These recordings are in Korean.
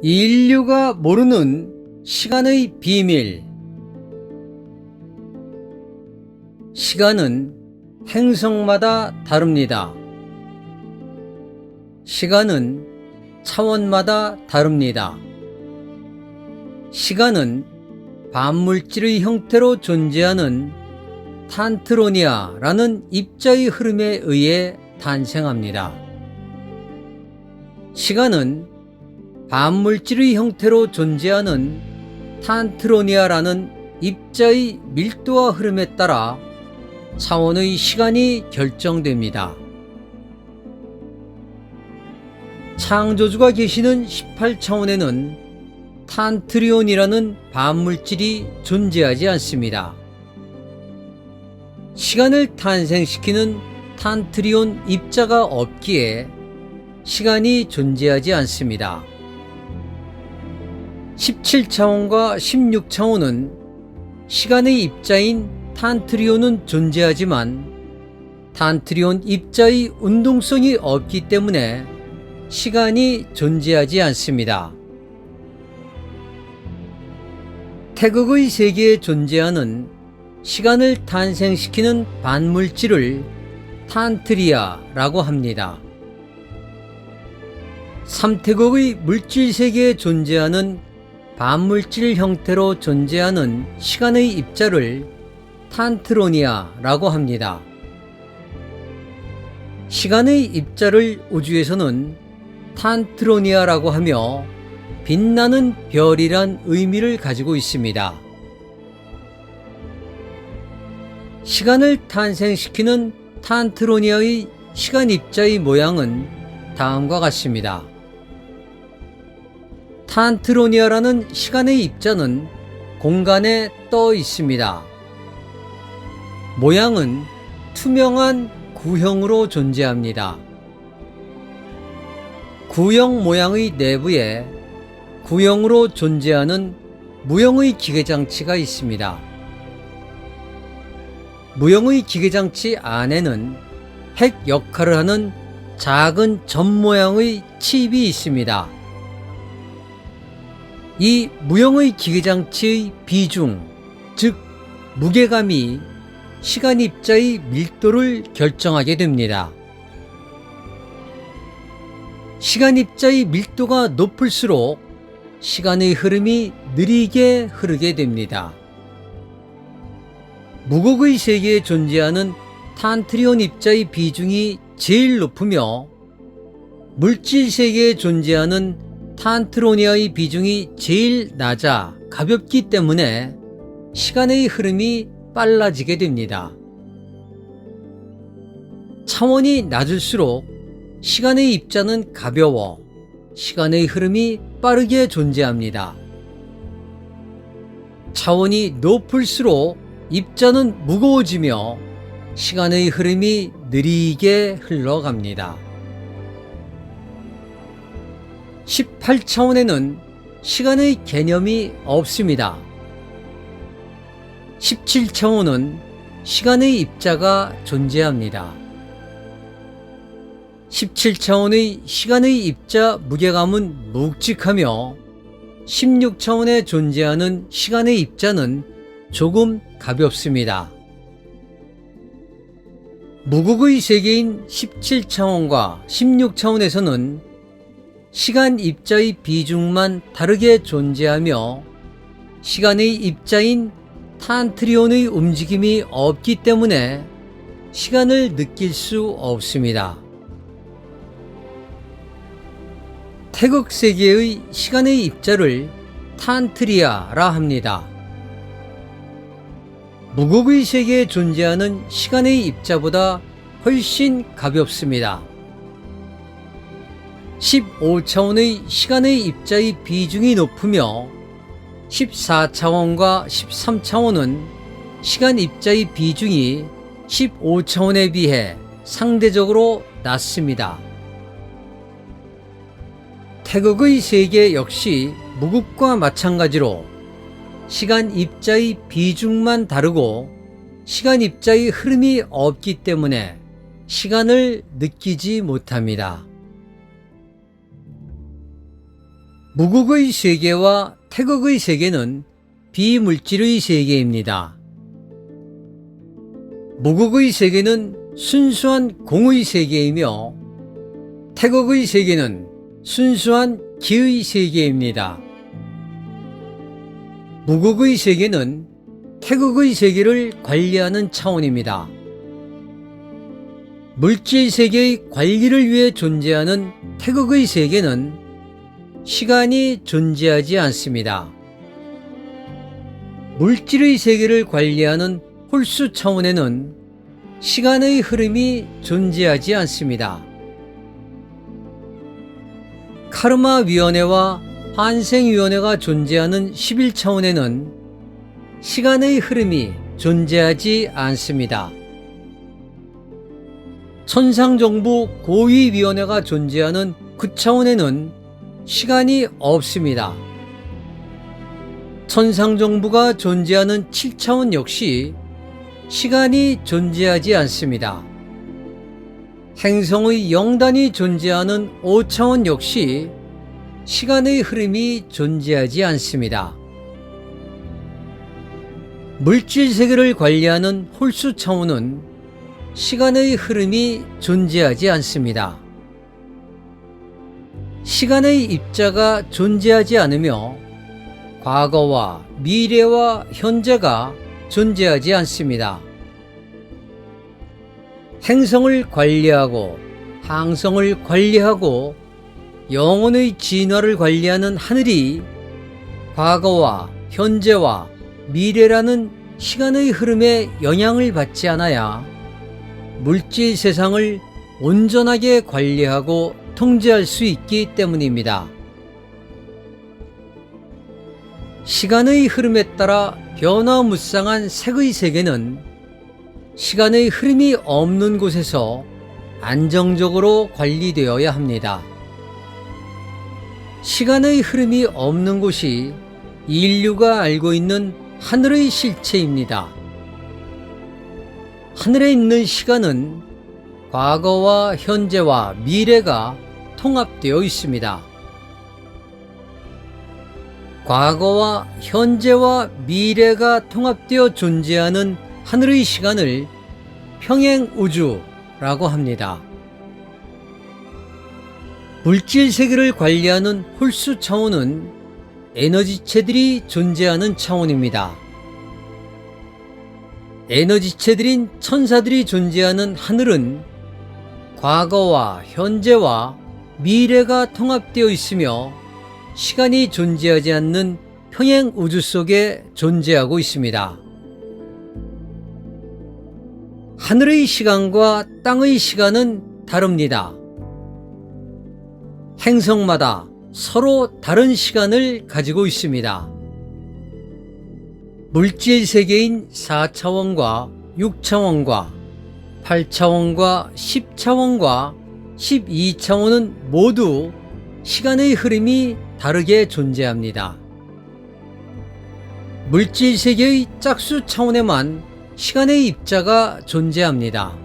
인류가 모르는 시간의 비밀. 시간은 행성마다 다릅니다. 시간은 차원마다 다릅니다. 시간은 반물질의 형태로 존재하는 탄트로니아라는 입자의 흐름에 의해 탄생합니다. 시간은 반물질의 형태로 존재하는 탄트로니아라는 입자의 밀도와 흐름에 따라 차원의 시간이 결정됩니다. 창조주가 계시는 18차원에는 탄트리온이라는 반물질이 존재하지 않습니다. 시간을 탄생시키는 탄트리온 입자가 없기에 시간이 존재하지 않습니다. 17차원과 16차원은 시간의 입자인 탄트리온은 존재하지만 탄트리온 입자의 운동성이 없기 때문에 시간이 존재하지 않습니다. 태극의 세계에 존재하는 시간을 탄생시키는 반물질을 탄트리아라고 합니다. 삼태극의 물질 세계에 존재하는 반물질 형태로 존재하는 시간의 입자를 탄트로니아라고 합니다. 시간의 입자를 우주에서는 탄트로니아라고 하며 빛나는 별이란 의미를 가지고 있습니다. 시간을 탄생시키는 탄트로니아의 시간 입자의 모양은 다음과 같습니다. 탄트로니아라는 시간의 입자는 공간에 떠 있습니다. 모양은 투명한 구형으로 존재합니다. 구형 모양의 내부에 구형으로 존재하는 무형의 기계장치가 있습니다. 무형의 기계장치 안에는 핵 역할을 하는 작은 점 모양의 칩이 있습니다. 이 무형의 기계장치의 비중, 즉 무게감이 시간 입자의 밀도를 결정하게 됩니다. 시간 입자의 밀도가 높을수록 시간의 흐름이 느리게 흐르게 됩니다. 무극의 세계에 존재하는 탄트리온 입자의 비중이 제일 높으며 물질 세계에 존재하는 탄트로니아의 비중이 제일 낮아 가볍기 때문에 시간의 흐름이 빨라지게 됩니다. 차원이 낮을수록 시간의 입자는 가벼워 시간의 흐름이 빠르게 존재합니다. 차원이 높을수록 입자는 무거워지며 시간의 흐름이 느리게 흘러갑니다. 18차원에는 시간의 개념이 없습니다. 17차원은 시간의 입자가 존재합니다. 17차원의 시간의 입자 무게감은 묵직하며 16차원에 존재하는 시간의 입자는 조금 가볍습니다. 무극의 세계인 17차원과 16차원에서는 시간 입자의 비중만 다르게 존재하며 시간의 입자인 탄트리온의 움직임이 없기 때문에 시간을 느낄 수 없습니다. 태극 세계의 시간의 입자를 탄트리아라 합니다. 무극의 세계에 존재하는 시간의 입자보다 훨씬 가볍습니다. 15차원의 시간의 입자의 비중이 높으며 14차원과 13차원은 시간 입자의 비중이 15차원에 비해 상대적으로 낮습니다. 태극의 세계 역시 무극과 마찬가지로 시간 입자의 비중만 다르고 시간 입자의 흐름이 없기 때문에 시간을 느끼지 못합니다. 무극의 세계와 태극의 세계는 비물질의 세계입니다. 무극의 세계는 순수한 공의 세계이며 태극의 세계는 순수한 기의 세계입니다. 무극의 세계는 태극의 세계를 관리하는 차원입니다. 물질 세계의 관리를 위해 존재하는 태극의 세계는 시간이 존재하지 않습니다. 물질의 세계를 관리하는 홀수 차원에는 시간의 흐름이 존재하지 않습니다. 카르마위원회와 환생위원회가 존재하는 11차원에는 시간의 흐름이 존재하지 않습니다. 천상정부 고위위원회가 존재하는 9차원에는 시간이 없습니다. 천상정부가 존재하는 7차원 역시 시간이 존재하지 않습니다. 행성의 영단이 존재하는 5차원 역시 시간의 흐름이 존재하지 않습니다. 물질 세계를 관리하는 홀수 차원은 시간의 흐름이 존재하지 않습니다. 시간의 입자가 존재하지 않으며 과거와 미래와 현재가 존재하지 않습니다. 행성을 관리하고 항성을 관리하고 영혼의 진화를 관리하는 하늘이 과거와 현재와 미래라는 시간의 흐름에 영향을 받지 않아야 물질 세상을 온전하게 관리하고 통제할 수 있기 때문입니다. 시간의 흐름에 따라 변화무쌍한 색의 세계는 시간의 흐름이 없는 곳에서 안정적으로 관리되어야 합니다. 시간의 흐름이 없는 곳이 인류가 알고 있는 하늘의 실체입니다. 하늘에 있는 시간은 과거와 현재와 미래가 통합되어 있습니다. 과거와 현재와 미래가 통합되어 존재하는 하늘의 시간을 평행우주라고 합니다. 물질 세계를 관리하는 홀수 차원은 에너지체들이 존재하는 차원입니다. 에너지체들인 천사들이 존재하는 하늘은 과거와 현재와 미래가 통합되어 있으며 시간이 존재하지 않는 평행우주 속에 존재하고 있습니다. 하늘의 시간과 땅의 시간은 다릅니다. 행성마다 서로 다른 시간을 가지고 있습니다. 물질 세계인 4차원과 6차원과 8차원과 10차원과 12차원은 모두 시간의 흐름이 다르게 존재합니다. 물질 세계의 짝수 차원에만 시간의 입자가 존재합니다.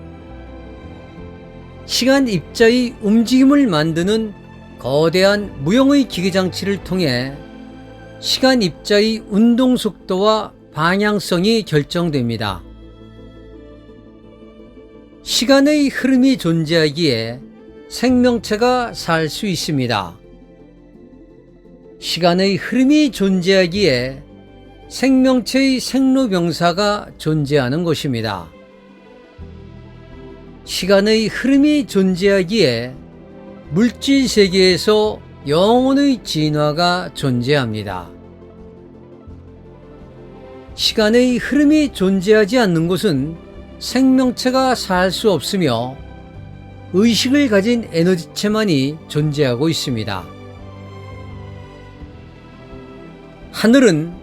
시간 입자의 움직임을 만드는 거대한 무형의 기계장치를 통해 시간 입자의 운동 속도와 방향성이 결정됩니다. 시간의 흐름이 존재하기에 생명체가 살 수 있습니다. 시간의 흐름이 존재하기에 생명체의 생로병사가 존재하는 것입니다. 시간의 흐름이 존재하기에 물질 세계에서 영혼의 진화가 존재합니다. 시간의 흐름이 존재하지 않는 곳은 생명체가 살 수 없으며 의식을 가진 에너지체만이 존재하고 있습니다. 하늘은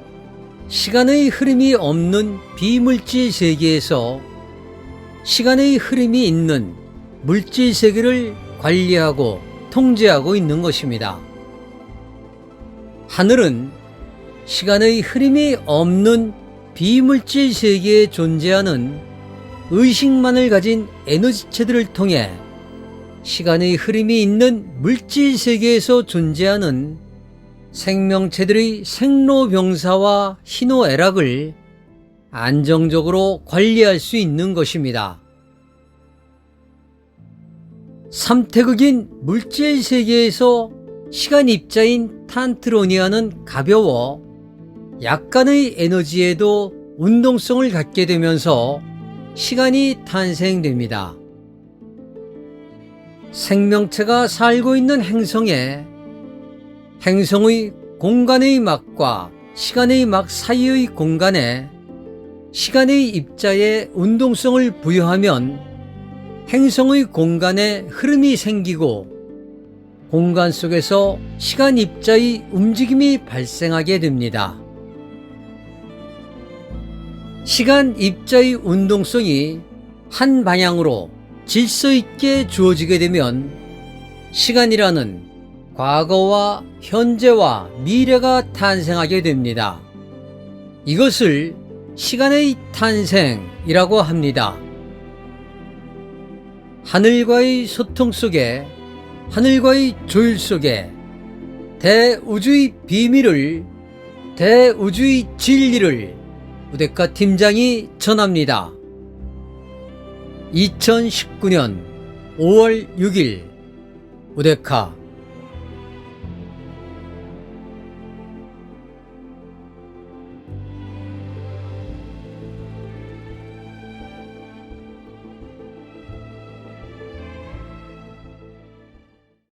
시간의 흐름이 없는 비물질 세계에서 시간의 흐름이 있는 물질 세계를 관리하고 통제하고 있는 것입니다. 하늘은 시간의 흐름이 없는 비물질 세계에 존재하는 의식만을 가진 에너지체들을 통해 시간의 흐름이 있는 물질 세계에서 존재하는 생명체들의 생로병사와 희노애락을 안정적으로 관리할 수 있는 것입니다. 삼태극인 물질 세계에서 시간 입자인 탄트로니아는 가벼워 약간의 에너지에도 운동성을 갖게 되면서 시간이 탄생됩니다. 생명체가 살고 있는 행성의 공간의 막과 시간의 막 사이의 공간에 시간의 입자에 운동성을 부여하면 행성의 공간에 흐름이 생기고 공간 속에서 시간 입자의 움직임이 발생하게 됩니다. 시간 입자의 운동성이 한 방향으로 질서 있게 주어지게 되면 시간이라는 과거와 현재와 미래가 탄생하게 됩니다. 이것을 시간의 탄생이라고 합니다. 하늘과의 소통 속에, 하늘과의 조율 속에 대우주의 비밀을, 대우주의 진리를 우데카 팀장이 전합니다. 2019년 5월 6일 우데카